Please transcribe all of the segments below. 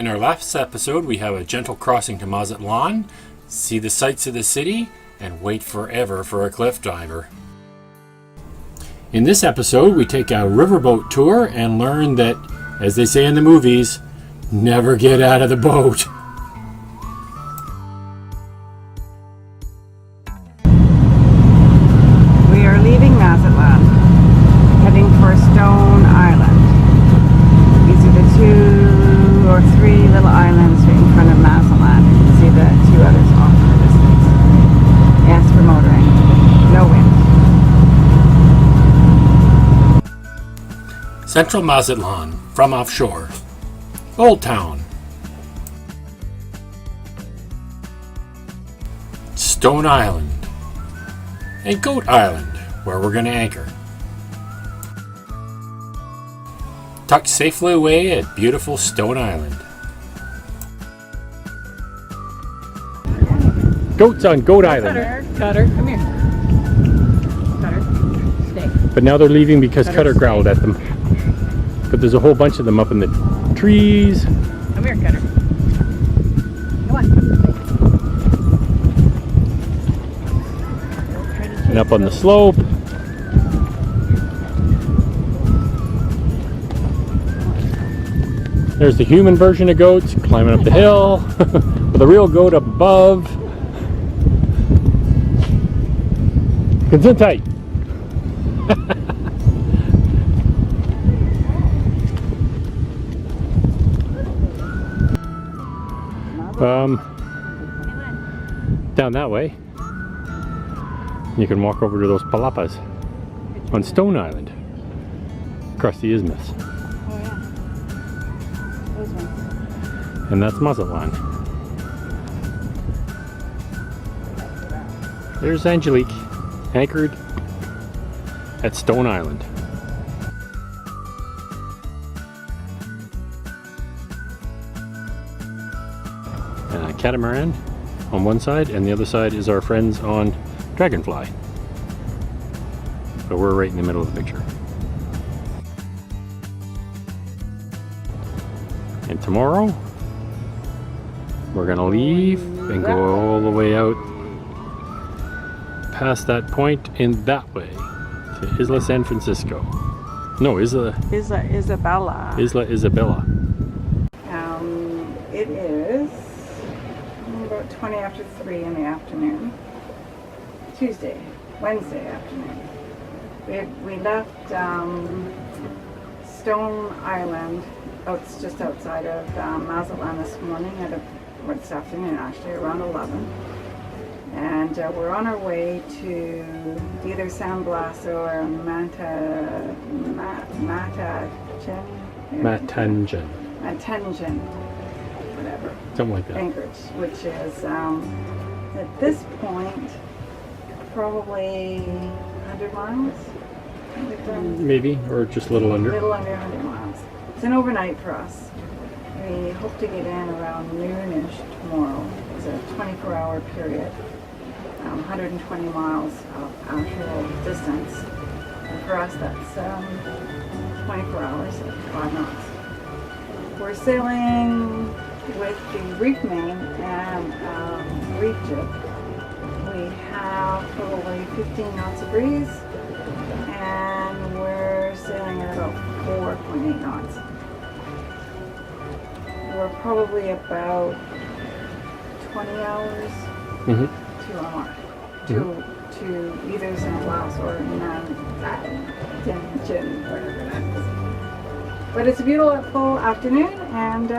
In our last episode, we have a gentle crossing to Mazatlán, see the sights of the city, and wait forever for a cliff diver. In this episode, we take a riverboat tour and learn that, as they say in the movies, never get out of the boat. We are leaving Mazatlán, heading for Stone Island. These are the 2 or 3 little islands right in front of Mazatlán. You can see the 2 others off in the distance. Yes, for motoring. No wind. Central Mazatlán, from offshore. Old Town. Stone Island. And Goat Island, where we're going to anchor. Tucked safely away at beautiful Stone Island. Goats on Goat Island. Cutter, come here. Cutter, stay. But now they're leaving because Cutter growled at them. But there's a whole bunch of them up in the trees. Come here, Cutter. Come on. And up on the slope. There's the human version of goats climbing up the hill with a real goat up above. Gesundheit. Down that way. You can walk over to those palapas on Stone Island across the isthmus. Oh yeah. Those ones. And that's Mazatlán. There's Angelique, anchored at Stone Island. And a catamaran on one side, and the other side is our friends on Dragonfly. So we're right in the middle of the picture. And tomorrow, we're gonna leave and go all the way out past that point in that way to Isla San Francisco. No, Isabella. Isla Isabella. It is about 20 after 3 in the afternoon. Wednesday afternoon. We left Stone Island, just outside of Mazatlán this morning, this afternoon actually, around 11. And we're on our way to either San Blas or Mantechen, whatever. Something like that. Anchorage, which is at this point probably 100 miles. Maybe, or just a little under. A little under 100 miles. It's an overnight for us. We hope to get in around noonish tomorrow. It's a 24-hour period. 120 miles of actual distance. And for us, that's 24 hours at 5 knots. We're sailing with the reef main and reef jib. We have probably 15 knots of breeze, and we're sailing at about 4.8 knots. We're probably about 20 hours to our mark, to either San Blas or Mantechen, whatever that is. But it's a beautiful afternoon, and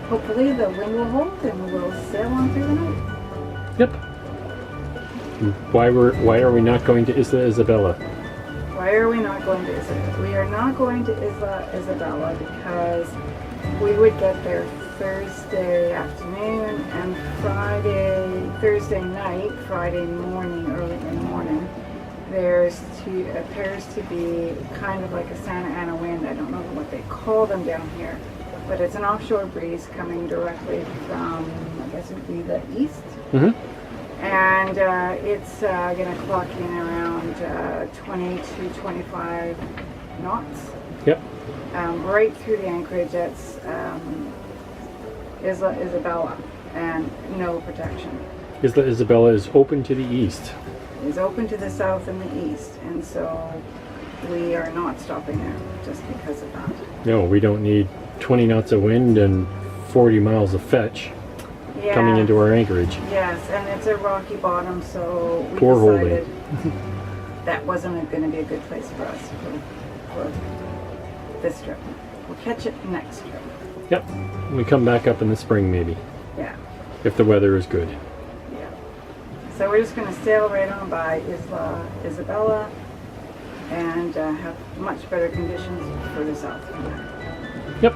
hopefully the wind will hold and we'll sail on through the night. Yep. Why are we not going to Isla Isabella? Why are we not going to Isla? We are not going to Isla Isabella because we would get there Thursday afternoon and Thursday night, Friday morning, early in the morning. There appears to be kind of like a Santa Ana wind. I don't know what they call them down here, but it's an offshore breeze coming directly from, I guess it would be the east. And it's going to clock in around 20 to 25 knots. Yep. right through the anchorage, that's Isabella, and no protection. Isabella is open to the east. Is open to the south and the east, and so we are not stopping there just because of that. No, we don't need 20 knots of wind and 40 miles of fetch coming into our anchorage. Yes, and it's a rocky bottom, so we Poor decided that wasn't going to be a good place for us for this trip. We'll catch it next trip. Yep, we come back up in the spring maybe. Yeah. If the weather is good. Yeah. So we're just going to sail right on by Isabella and have much better conditions further south from there. Yep.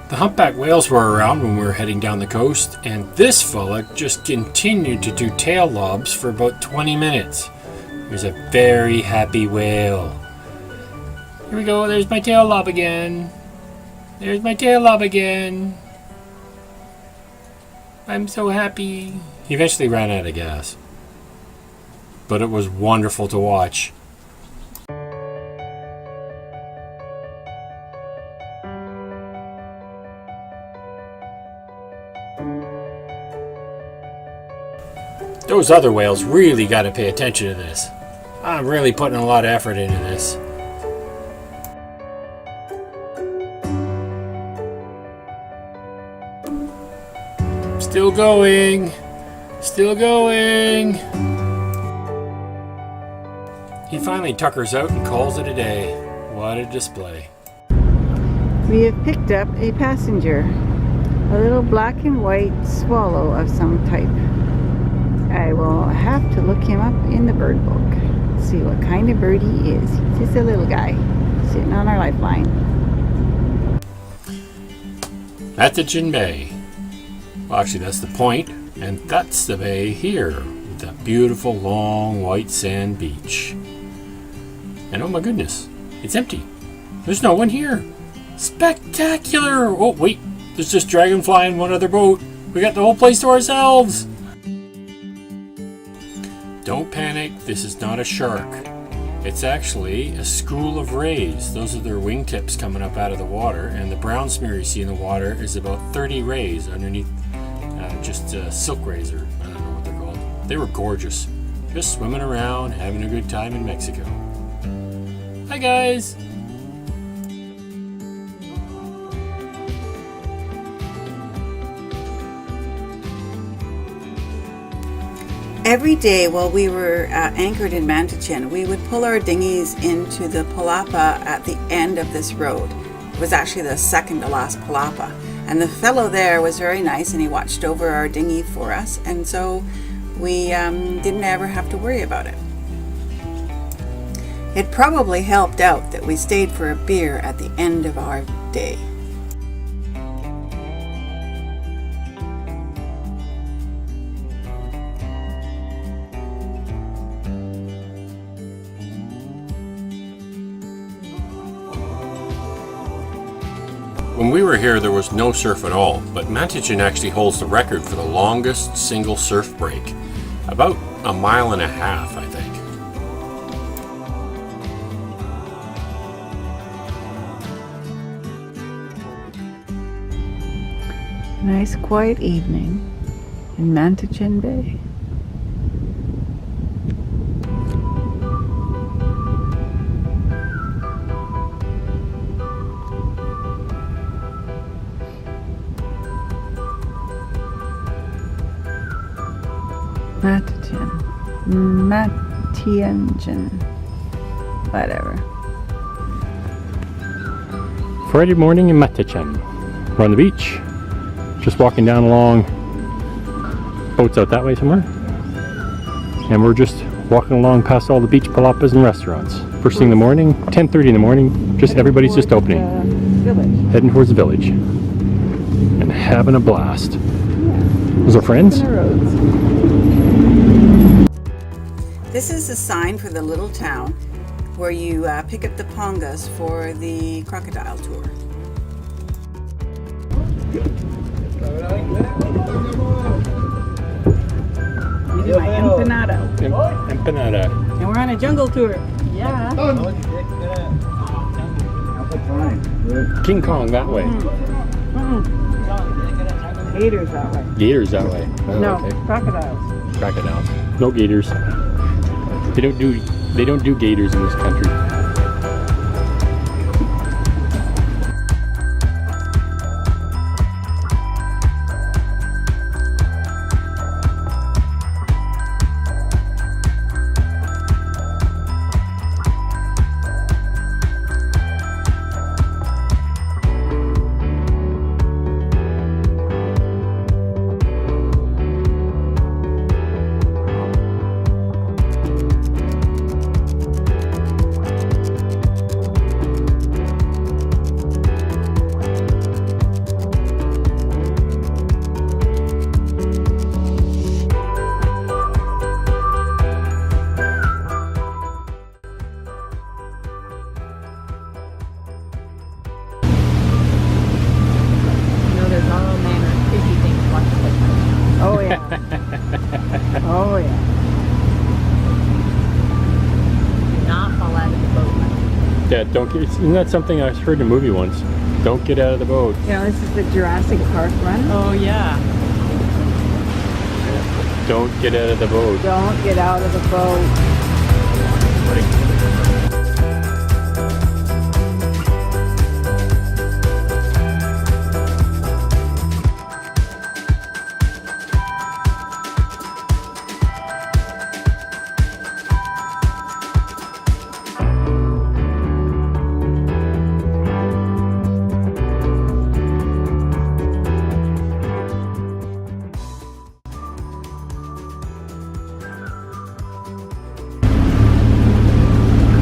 The humpback whales were around when we were heading down the coast, and this fella just continued to do tail lobs for about 20 minutes. He was a very happy whale. Here we go, there's my tail lob again. There's my tail lob again. I'm so happy. He eventually ran out of gas. But it was wonderful to watch. Those other whales really got to pay attention to this. I'm really putting a lot of effort into this. Still going. Still going. He finally tuckers out and calls it a day. What a display. We have picked up a passenger, a little black and white swallow of some type. I will have to look him up in the bird book, see what kind of bird he is. He's just a little guy sitting on our lifeline. Mantechen Bay. Well, actually, that's the point, and that's the bay here, with that beautiful long white sand beach. And oh my goodness, it's empty. There's no one here. Spectacular! Oh wait, there's just dragonfly and one other boat. We got the whole place to ourselves. Don't panic, this is not a shark. It's actually a school of rays. Those are their wingtips coming up out of the water, and the brown smear you see in the water is about 30 rays underneath just silk rays, or I don't know what they're called. They were gorgeous. Just swimming around, having a good time in Mexico. Hi guys! Every day while we were anchored in Mantechen, we would pull our dinghies into the palapa at the end of this road. It was actually the second to last palapa. And the fellow there was very nice, and he watched over our dinghy for us, and so we didn't ever have to worry about it. It probably helped out that we stayed for a beer at the end of our day. When we were here, there was no surf at all, but Mantechen actually holds the record for the longest single surf break. About 1.5 miles, I think. Nice quiet evening in Mantechen Bay. Mantechen, whatever. Friday morning in Mantechen. We're on the beach, just walking down along, boats out that way somewhere, and we're just walking along past all the beach palapas and restaurants. First thing in the morning, 10:30 in the morning, just everybody's just opening, heading towards the village, and having a blast. Those are friends? This is a sign for the little town where you pick up the pongas for the crocodile tour. My empanada. Empanada. And we're on a jungle tour. Yeah. King Kong that way. Gators that way. Gators that way. Oh, No, okay. crocodiles. Crocodiles. No gators. They don't do gators in this country. Oh yeah. Oh yeah. Do not fall out of the boat. Yeah, don't get. Isn't that something I heard in a movie once? Don't get out of the boat. You know, this is the Jurassic Park run. Oh yeah. Don't get out of the boat. Don't get out of the boat.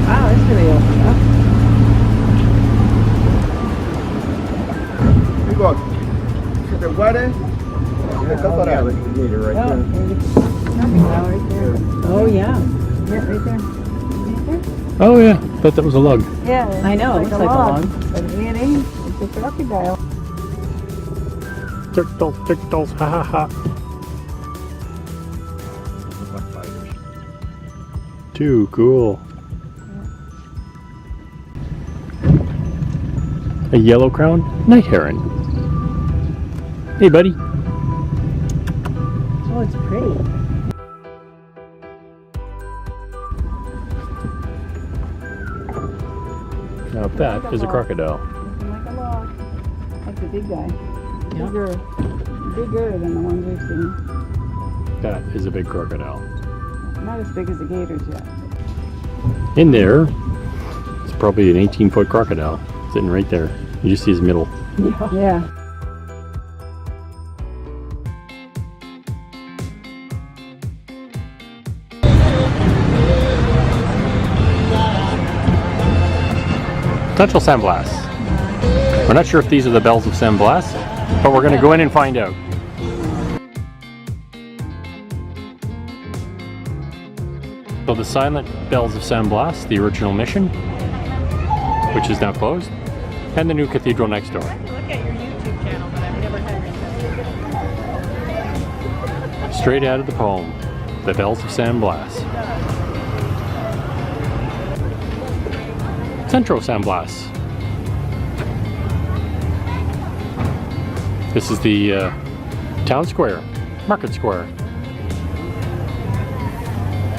Wow, it's really open up. Se te muere, está parado. Oh yeah. Yeah, right there. Right there? Oh yeah, thought that was a lug. Yeah. I know, It's looks like a log. But it ain't. It's a crocodile. Turtles, ha ha ha. Too cool. A yellow crowned night heron. Hey buddy. Oh, it's pretty. Now that is a crocodile. Looking like a log. That's a big guy. Yeah. Bigger than the ones we've seen. That is a big crocodile. Not as big as the gators yet. In there, it's probably an 18-foot crocodile sitting right there. You just see his middle. Yeah. Central San Blas. We're not sure if these are the bells of San Blas, but we're going to go in and find out. So the silent bells of San Blas, the original mission, which is now closed, and the new cathedral next door. Look at your YouTube channel, but I've never had your Straight out of the poem, the bells of San Blas. Centro San Blas. This is the town square, market square.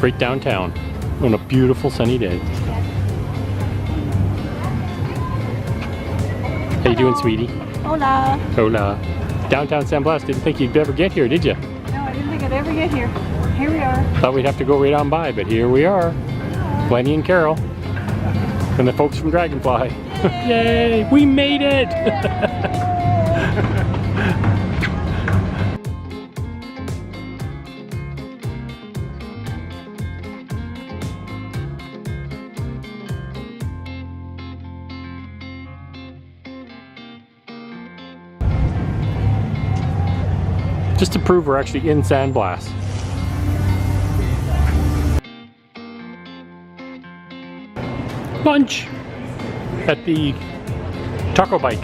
Right downtown on a beautiful sunny day. How you doing, sweetie? Hola. Hola. Downtown San Blas. Didn't think you'd ever get here, did you? No, I didn't think I'd ever get here. Here we are. Thought we'd have to go right on by, but here we are. Lenny and Carol. And the folks from Dragonfly. Yay! We made it! Just to prove we're actually in San Blas. Lunch at the taco bike.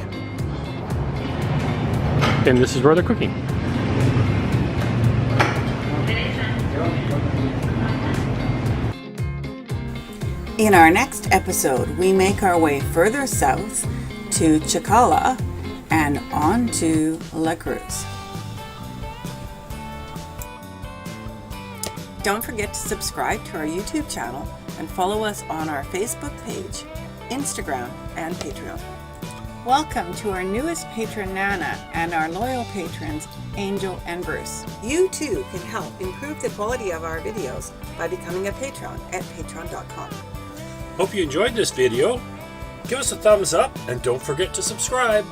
And this is where they're cooking. In our next episode, we make our way further south to Chicala and on to La Cruz. Don't forget to subscribe to our YouTube channel and follow us on our Facebook page, Instagram, and Patreon. Welcome to our newest patron, Nana, and our loyal patrons, Angel and Bruce. You too can help improve the quality of our videos by becoming a patron at patreon.com. Hope you enjoyed this video. Give us a thumbs up and don't forget to subscribe.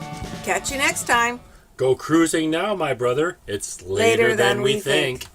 Catch you next time. Go cruising now, my brother. It's later than we think.